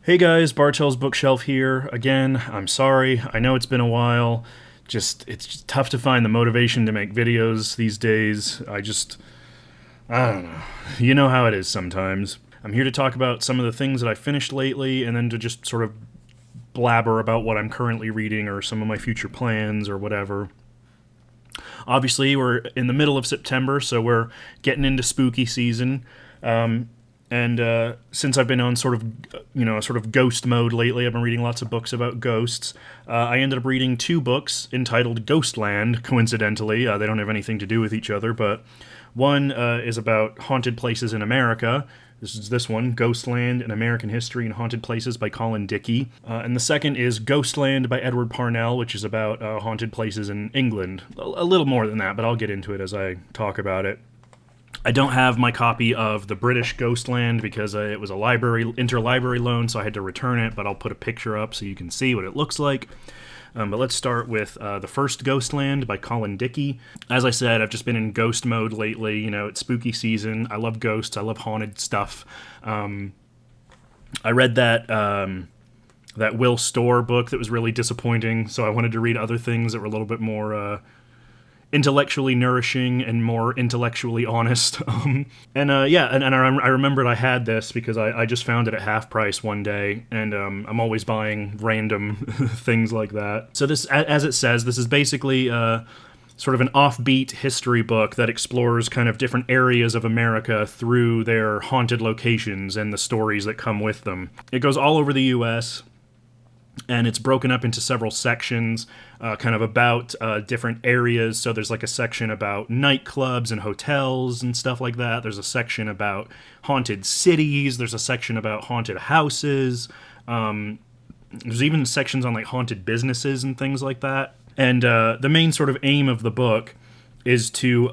Hey guys, Bartell's Bookshelf here. Again, I'm sorry. I know it's been a while. It's just tough to find the motivation to make videos these days. I don't know. You know how it is sometimes. I'm here to talk about some of the things that I finished lately and then to just sort of blabber about what I'm currently reading or some of my future plans or whatever. Obviously, we're in the middle of September, so we're getting into spooky season. And since I've been on sort of ghost mode lately, I've been reading lots of books about ghosts. I ended up reading two books entitled Ghostland, coincidentally. They don't have anything to do with each other, but one is about haunted places in America. This is this one, Ghostland, An American History and Haunted Places by Colin Dickey. And the second is Ghostland by Edward Parnell, which is about haunted places in England. A little more than that, but I'll get into it as I talk about it. I don't have my copy of the British Ghostland because it was a interlibrary loan, so I had to return it, but I'll put a picture up so you can see what it looks like. But let's start with the first Ghostland by Colin Dickey. As I said, I've just been in ghost mode lately. You know, it's spooky season. I love ghosts. I love haunted stuff. I read that Will Storr book that was really disappointing, so I wanted to read other things that were a little bit more intellectually nourishing and more intellectually honest. I remembered I had this because I just found it at half price one day, and I'm always buying random things like that. So this, as it says, this is basically sort of an offbeat history book that explores kind of different areas of America through their haunted locations and the stories that come with them. It goes all over the U.S., and it's broken up into several sections, kind of about different areas. So there's like a section about nightclubs and hotels and stuff like that. There's a section about haunted cities. There's a section about haunted houses. There's even sections on like haunted businesses and things like that. And the main sort of aim of the book is to,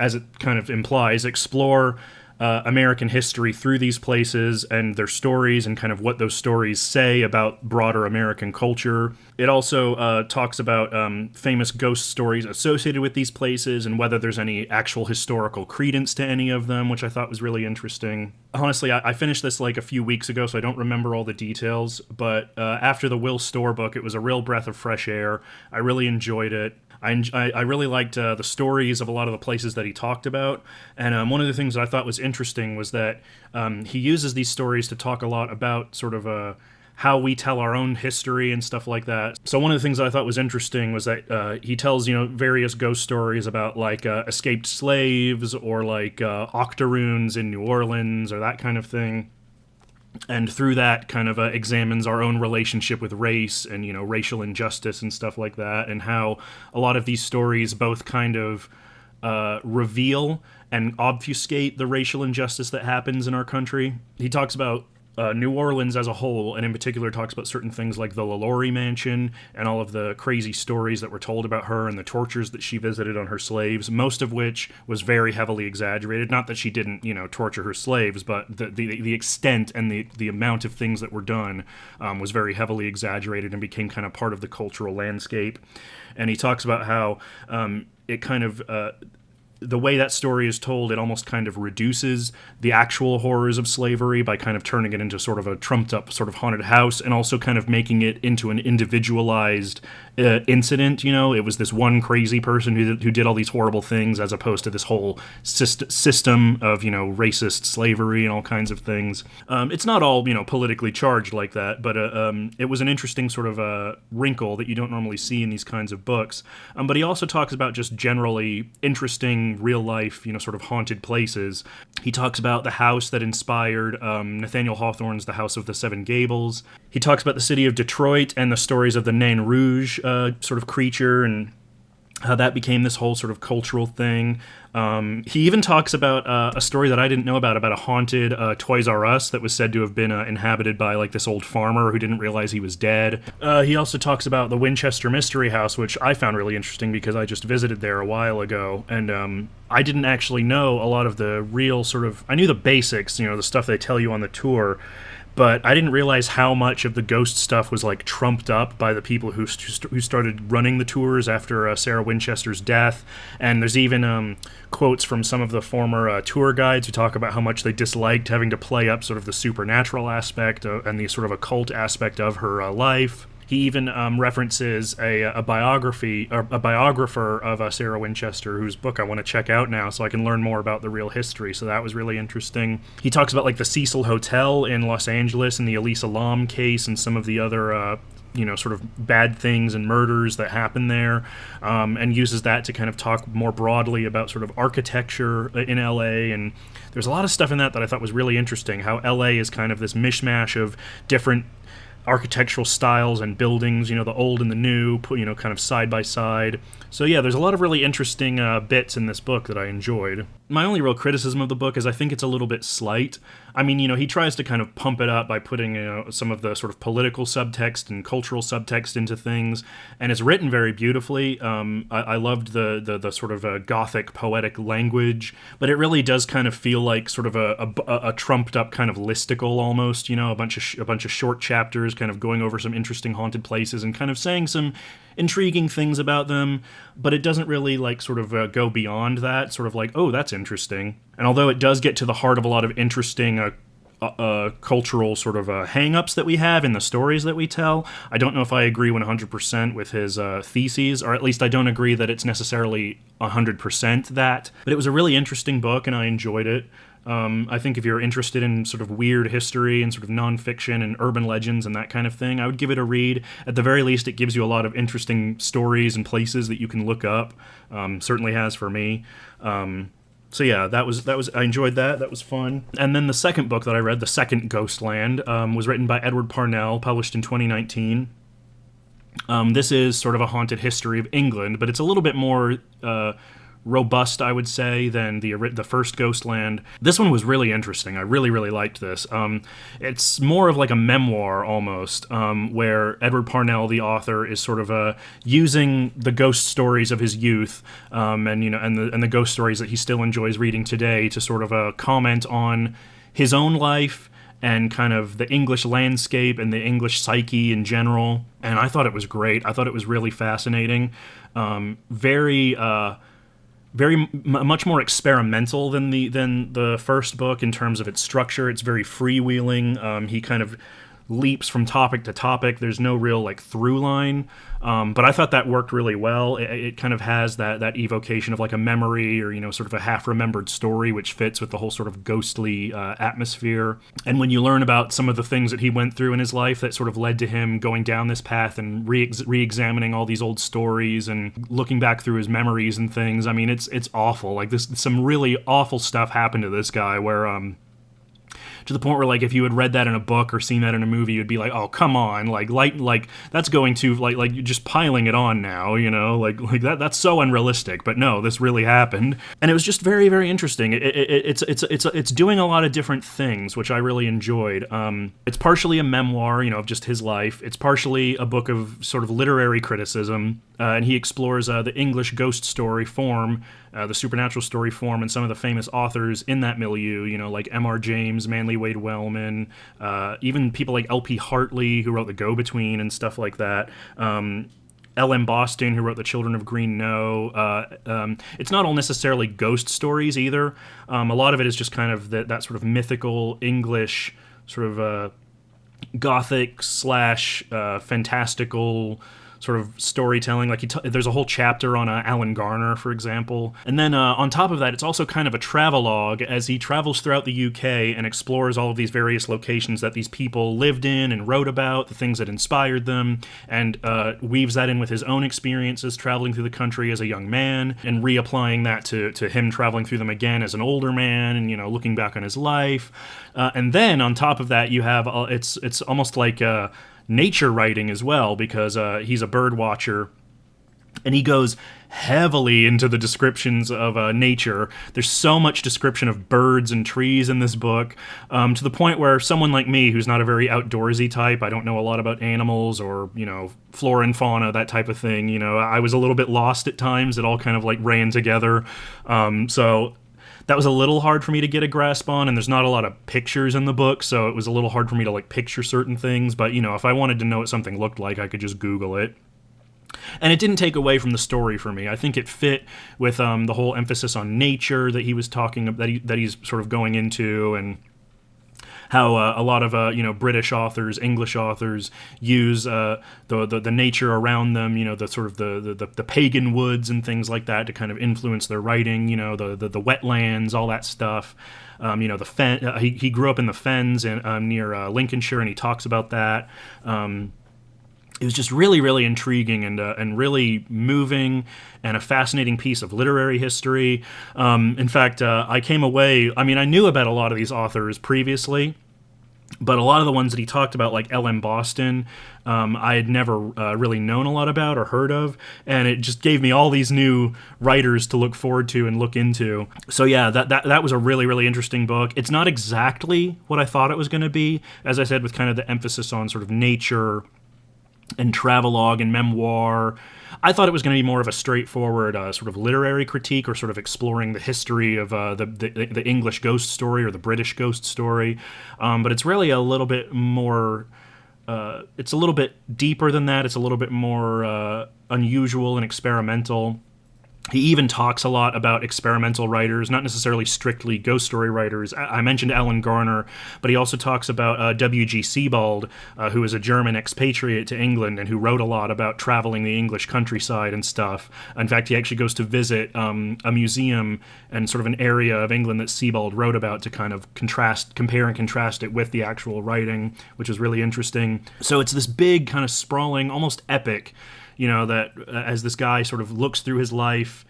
as it kind of implies, explore American history through these places and their stories and kind of what those stories say about broader American culture. It also talks about famous ghost stories associated with these places and whether there's any actual historical credence to any of them, which I thought was really interesting. Honestly, I finished this like a few weeks ago, so I don't remember all the details, but after the Will Storr book, it was a real breath of fresh air. I really enjoyed it. I really liked the stories of a lot of the places that he talked about, and one of the things that I thought was interesting was that he uses these stories to talk a lot about sort of how we tell our own history and stuff like that. So one of the things that I thought was interesting was that he tells, various ghost stories about like escaped slaves or like octoroons in New Orleans or that kind of thing. And through that kind of examines our own relationship with race and, racial injustice and stuff like that, and how a lot of these stories both kind of reveal and obfuscate the racial injustice that happens in our country. He talks about New Orleans as a whole, and in particular talks about certain things like the LaLaurie Mansion and all of the crazy stories that were told about her and the tortures that she visited on her slaves, most of which was very heavily exaggerated. Not that she didn't, torture her slaves, but the extent and the amount of things that were done was very heavily exaggerated and became kind of part of the cultural landscape. And he talks about how it kind of the way that story is told, it almost kind of reduces the actual horrors of slavery by kind of turning it into sort of a trumped up sort of haunted house, and also kind of making it into an individualized incident. It was this one crazy person who did all these horrible things, as opposed to this whole system of, racist slavery and all kinds of things. It's not all, politically charged like that, but it was an interesting sort of wrinkle that you don't normally see in these kinds of books. But he also talks about just generally interesting real life, sort of haunted places. He talks about the house that inspired Nathaniel Hawthorne's The House of the Seven Gables. He talks about the city of Detroit and the stories of the Nain Rouge sort of creature and how that became this whole sort of cultural thing. He even talks about a story that I didn't know about a haunted Toys R Us that was said to have been inhabited by like this old farmer who didn't realize he was dead. He also talks about the Winchester Mystery House, which I found really interesting because I just visited there a while ago, and I didn't actually know a lot of the real sort of... I knew the basics, the stuff they tell you on the tour, but I didn't realize how much of the ghost stuff was like trumped up by the people who started running the tours after Sarah Winchester's death. And there's even quotes from some of the former tour guides who talk about how much they disliked having to play up sort of the supernatural aspect and the sort of occult aspect of her life. He even references a biographer of Sarah Winchester, whose book I want to check out now so I can learn more about the real history. So that was really interesting. He talks about like the Cecil Hotel in Los Angeles and the Elisa Lam case and some of the other sort of bad things and murders that happen there, and uses that to kind of talk more broadly about sort of architecture in LA. And there's a lot of stuff in that I thought was really interesting, how LA is kind of this mishmash of different architectural styles and buildings, the old and the new, kind of side by side. So yeah, there's a lot of really interesting bits in this book that I enjoyed. My only real criticism of the book is I think it's a little bit slight. I mean, he tries to kind of pump it up by putting some of the sort of political subtext and cultural subtext into things, and it's written very beautifully. I loved the sort of gothic poetic language, but it really does kind of feel like sort of a trumped up kind of listicle almost. A bunch of short chapters, kind of going over some interesting haunted places and kind of saying some intriguing things about them, but it doesn't really like sort of go beyond that, sort of like, oh, that's interesting. And although it does get to the heart of a lot of interesting cultural sort of hang-ups that we have in the stories that we tell, I don't know if I agree 100% with his theses, or at least I don't agree that it's necessarily 100% that. But it was a really interesting book, and I enjoyed it. I think if you're interested in sort of weird history and sort of nonfiction and urban legends and that kind of thing, I would give it a read. At the very least, it gives you a lot of interesting stories and places that you can look up. Certainly has for me. So yeah, that was I enjoyed that. That was fun. And then the second book that I read, the second Ghostland, was written by Edward Parnell, published in 2019. This is sort of a haunted history of England, but it's a little bit more robust, I would say, than the first Ghostland. This one was really interesting. I really, really liked this. It's more of like a memoir almost, where Edward Parnell, the author, is sort of using the ghost stories of his youth, and the ghost stories that he still enjoys reading today to sort of comment on his own life and kind of the English landscape and the English psyche in general. And I thought it was great. I thought it was really fascinating. Much more experimental than the first book in terms of its structure. It's very freewheeling. He kind of leaps from topic to topic. There's no real like through line, but I thought that worked really well. It kind of has that evocation of like a memory or sort of a half-remembered story, which fits with the whole sort of ghostly atmosphere. And when you learn about some of the things that he went through in his life that sort of led to him going down this path and re-examining all these old stories and looking back through his memories and things, I mean, it's awful. Like some really awful stuff happened to this guy where to the point where, like, if you had read that in a book or seen that in a movie, you'd be like, "Oh, come on! Like that's going to like you're just piling it on now, like that's so unrealistic." But no, this really happened, and it was just very, very interesting. It's doing a lot of different things, which I really enjoyed. It's partially a memoir, of just his life. It's partially a book of sort of literary criticism, and he explores the English ghost story form, the supernatural story form, and some of the famous authors in that milieu, like M.R. James, Manly Wade Wellman, even people like L.P. Hartley, who wrote The Go-Between and stuff like that. L.M. Boston, who wrote The Children of Green Knowe. It's not all necessarily ghost stories either. A lot of it is just kind of that sort of mythical English sort of gothic / fantastical sort of storytelling. Like there's a whole chapter on Alan Garner, for example. And then on top of that, it's also kind of a travelogue as he travels throughout the UK and explores all of these various locations that these people lived in and wrote about, the things that inspired them, and weaves that in with his own experiences traveling through the country as a young man and reapplying that to him traveling through them again as an older man and, looking back on his life. And then on top of that, you have, it's almost like nature writing as well, because he's a bird watcher, and he goes heavily into the descriptions of nature. There's so much description of birds and trees in this book, to the point where someone like me, who's not a very outdoorsy type, I don't know a lot about animals or, flora and fauna, that type of thing, I was a little bit lost at times. It all kind of like ran together. So that was a little hard for me to get a grasp on, and there's not a lot of pictures in the book, so it was a little hard for me to like picture certain things. But if I wanted to know what something looked like, I could just Google it. And it didn't take away from the story for me. I think it fit with the whole emphasis on nature that he was talking about, that he's sort of going into, and how a lot of British authors, English authors use the nature around them, the sort of the pagan woods and things like that to kind of influence their writing. The wetlands, all that stuff. The fen. He grew up in the fens near Lincolnshire, and he talks about that. It was just really, really intriguing and really moving, and a fascinating piece of literary history. In fact, I came away. I mean, I knew about a lot of these authors previously, but a lot of the ones that he talked about, like L.M. Boston, I had never really known a lot about or heard of, and it just gave me all these new writers to look forward to and look into. So yeah, that was a really, really interesting book. It's not exactly what I thought it was going to be, as I said, with kind of the emphasis on sort of nature and travelogue and memoir. I thought it was going to be more of a straightforward sort of literary critique, or sort of exploring the history of the English ghost story or the British ghost story. But it's really a little bit more, it's a little bit deeper than that. It's a little bit more unusual and experimental. He even talks a lot about experimental writers, not necessarily strictly ghost story writers. I mentioned Alan Garner, but he also talks about W.G. Sebald, who is a German expatriate to England and who wrote a lot about traveling the English countryside and stuff. In fact, he actually goes to visit a museum and sort of an area of England that Sebald wrote about to kind of compare and contrast it with the actual writing, which is really interesting. So it's this big, kind of sprawling, almost epic, that as this guy sort of looks through his life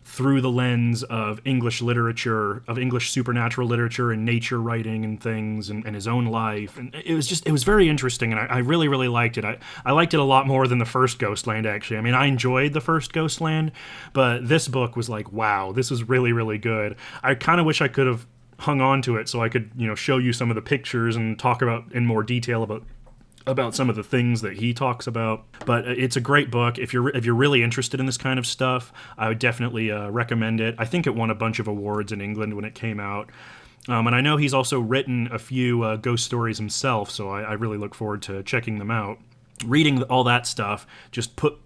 through the lens of English literature, of English supernatural literature and nature writing and things, and his own life. And it was very interesting, and I really, really liked it. I liked it a lot more than the first Ghostland, actually. I mean, I enjoyed the first Ghostland, but this book was like, wow, this is really, really good. I kind of wish I could have hung on to it so I could, show you some of the pictures and talk about in more detail about some of the things that he talks about. But it's a great book. If you're really interested in this kind of stuff, I would definitely recommend it. I think it won a bunch of awards in England when it came out. And I know he's also written a few ghost stories himself, so I really look forward to checking them out. Reading all that stuff,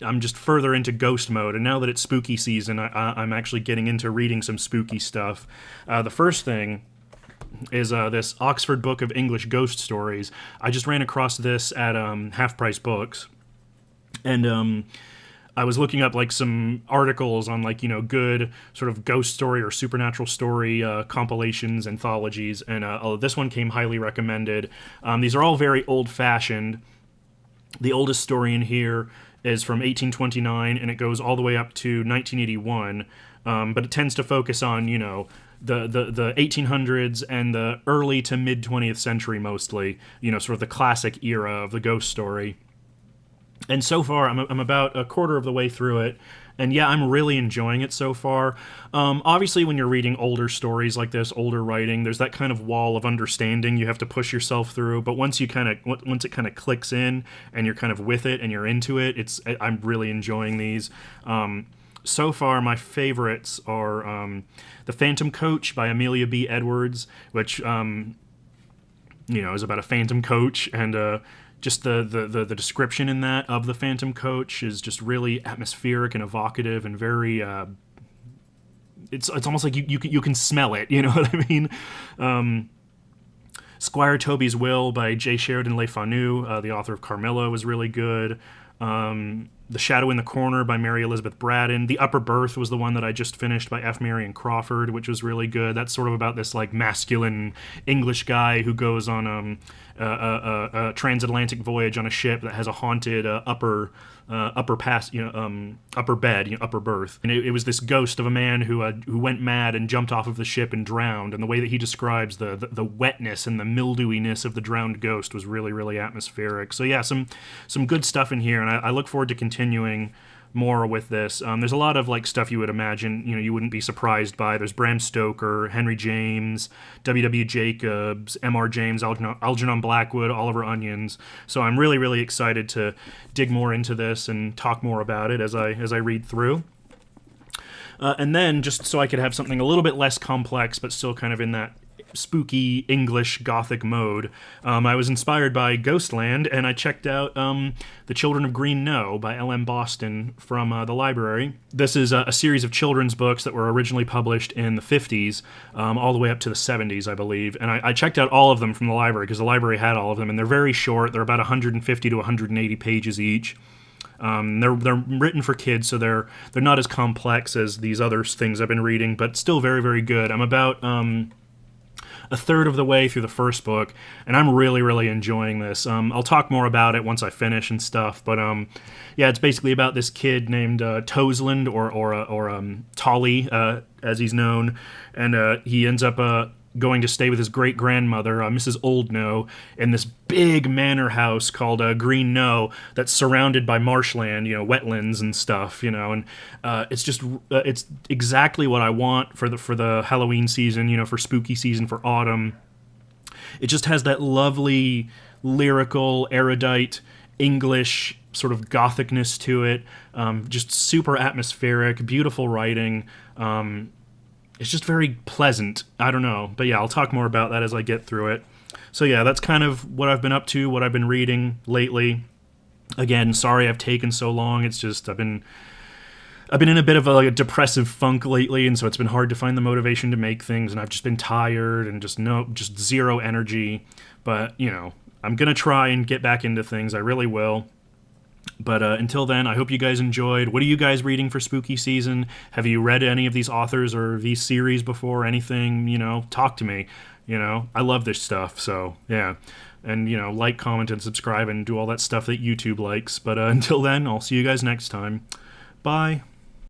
I'm just further into ghost mode, and now that it's spooky season, I'm actually getting into reading some spooky stuff. The first thing is this Oxford Book of English Ghost Stories. I just ran across this at Half Price Books, and I was looking up like some articles on good sort of ghost story or supernatural story compilations, anthologies, and this one came highly recommended. These are all very old-fashioned. The oldest story in here is from 1829, and it goes all the way up to 1981, but it tends to focus on, the 1800s and the early to mid 20th century mostly, sort of the classic era of the ghost story. And so far, I'm about a quarter of the way through it, and yeah, I'm really enjoying it so far. Obviously, when you're reading older stories like this, older writing, there's that kind of wall of understanding you have to push yourself through. But once it kind of clicks in, and you're kind of with it and you're into it, I'm really enjoying these. So far, my favorites are The Phantom Coach by Amelia B. Edwards, which is about a phantom coach, and just the description in that of the Phantom Coach is just really atmospheric and evocative and very. It's almost like you can smell it. You know what I mean? Squire Toby's Will by J. Sheridan Le Fanu, the author of Carmilla, was really good. The Shadow in the Corner by Mary Elizabeth Braddon. The Upper Berth was the one that I just finished by F. Marion Crawford, which was really good. That's sort of about this like masculine English guy who goes on a transatlantic voyage on a ship that has a haunted upper bed, upper berth. And it was this ghost of a man who went mad and jumped off of the ship and drowned. And the way that he describes the wetness and the mildewiness of the drowned ghost was really, really atmospheric. So yeah, some good stuff in here, and I look forward to continuing more with this. There's a lot of like stuff you would imagine, you wouldn't be surprised by. There's Bram Stoker, Henry James, W.W. Jacobs, M.R. James, Algernon Blackwood, Oliver Onions. So I'm really, really excited to dig more into this and talk more about it as I read through. And then, just so I could have something a little bit less complex, but still kind of in that spooky English Gothic mode, I was inspired by Ghostland, and I checked out The Children of Green Knowe by L.M. Boston from the library. This is a series of children's books that were originally published in the 50s, all the way up to the 70s, I believe. And I checked out all of them from the library, because the library had all of them, and they're very short. They're about 150 to 180 pages each. They're written for kids, so they're not as complex as these other things I've been reading, but still very, very good. I'm about a third of the way through the first book, and I'm really, really enjoying this. I'll talk more about it once I finish and stuff, but yeah, it's basically about this kid named Toseland, or Tolly, as he's known, and he ends up going to stay with his great-grandmother, Mrs. Old Knowe, in this big manor house called Green Knowe that's surrounded by marshland, wetlands and stuff, and it's just it's exactly what I want for the Halloween season, for spooky season, for autumn. It just has that lovely, lyrical, erudite English sort of gothicness to it, just super atmospheric, beautiful writing. It's just very pleasant. I don't know. But yeah, I'll talk more about that as I get through it. So yeah, that's kind of what I've been up to, what I've been reading lately. Again, sorry I've taken so long. It's just I've been in a bit of a depressive funk lately, and so it's been hard to find the motivation to make things, and I've just been tired and just zero energy. But, I'm going to try and get back into things. I really will. But until then, I hope you guys enjoyed. What are you guys reading for spooky season? Have you read any of these authors or these series before? Anything, talk to me. I love this stuff, so yeah. And, like, comment, and subscribe, and do all that stuff that YouTube likes. But until then, I'll see you guys next time. Bye.